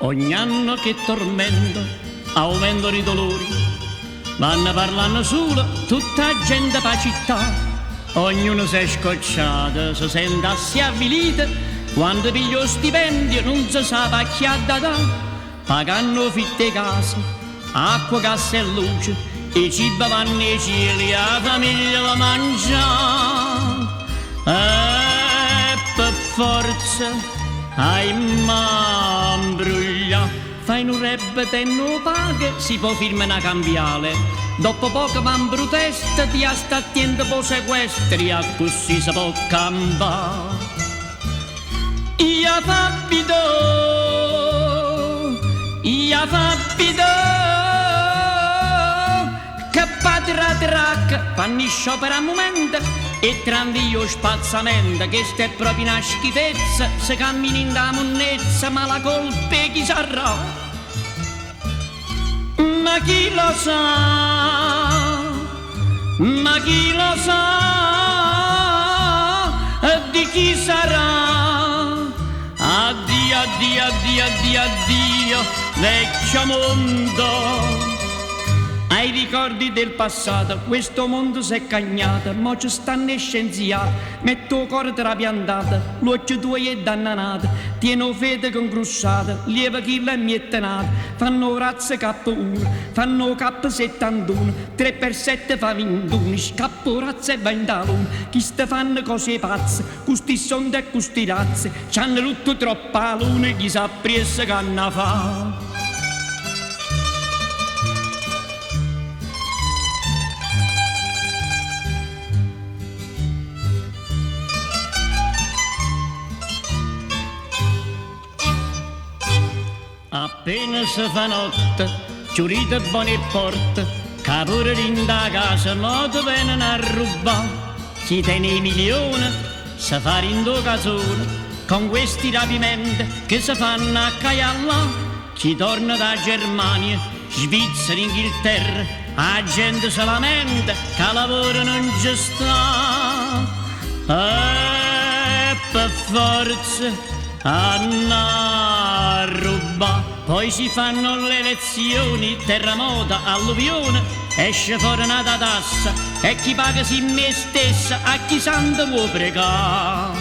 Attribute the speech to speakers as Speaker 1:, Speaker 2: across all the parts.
Speaker 1: Ogni anno che tormento, aumentano i dolori, vanno parlando solo tutta la gente per città. Ognuno si è scocciato, si sente assai avvilito, quando piglia lo stipendio non si sa a chi ha da dare. Pagando fitte case, acqua, gas e luce, i cibi vanno ai cieli, la famiglia la mangia. E per forza, ai mambruglia, fai un rap e non paga, si può firmare una cambiale. Dopo poco van protesta, ti sta attento po' sequestri, a così si può campare. Ia fabbido, che padra trac, fanno sciopero a momento e tranvio spazzamento, che sta è proprio una schifezza, se cammini in da monnezza, ma la colpa è chi sarà. Ma chi lo sa, ma chi lo sa, di chi sarà? Addio, addio, addio, addio, addio, vecchio mondo. Ai ricordi del passato, questo mondo si è cagnato, mo ci stanno i scienziati, metto il cuore trapiantato, l'occhio tuo è dannato, tieno fede con crusata, lieva chilla e miettenata, fanno razze K1, fanno K71, 3x7 fa 21, scappo razze e ventalone, chi ste fanno cose pazze, custi sonde e custi razze, c'hanno tutto troppo a luna, chi sa pressa che hanno fa. Appena si fa notte, ciurite buone porte, capore in da casa, moto vengono a rubare. Chi tiene i milioni, si fa in do casone, con questi rapimenti che si fanno a Caialla. Chi torna da Germania, Svizzera, Inghilterra, la gente se lamenta, che lavoro non ci sta. E per forza a ruba, poi si fanno le elezioni, terremoto, alluvione, esce fuori una tassa e chi paga si me stessa, a chi santo può pregare.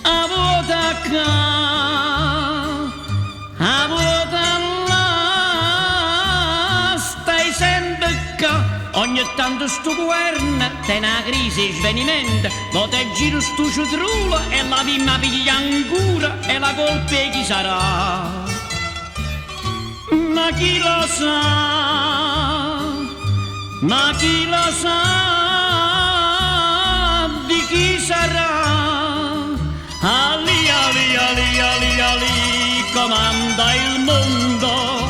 Speaker 1: A vota là, stai sempre qua. Ogni tanto sto governo te una crisi e svenimento, vota e giro sto citrullo e la vimma piglia ancora e la colpa è chi sarà. Ma chi lo sa, ma chi lo sa, di chi sarà? Ali, ali, ali, ali, ali, comanda il mondo.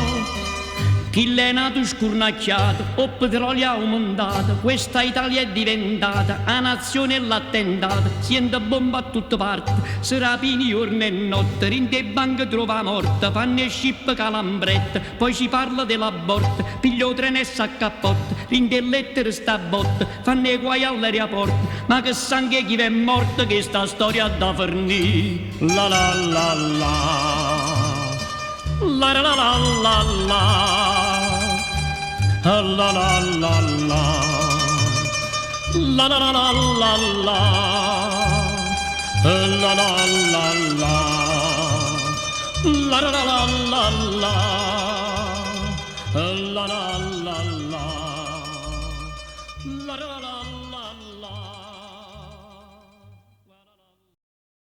Speaker 1: Chi l'è nato scurnacchiato o petrolio aumontato, questa Italia è diventata a nazione l'attentato, siente bomba a tutte parti, si rapini giorno e notte, rinde banche trova morta, fanno e scip calambrette, poi si parla dell'aborto, piglio treno e s'accappotta, rinde lettere sta botta, fanno i guai all'aeroporto, ma che sangue chi è morto che sta storia da fornì. La la la la. La la la la la, la la la la la, la la la la la la, la la la la, la la la la la, la la la la, la la la.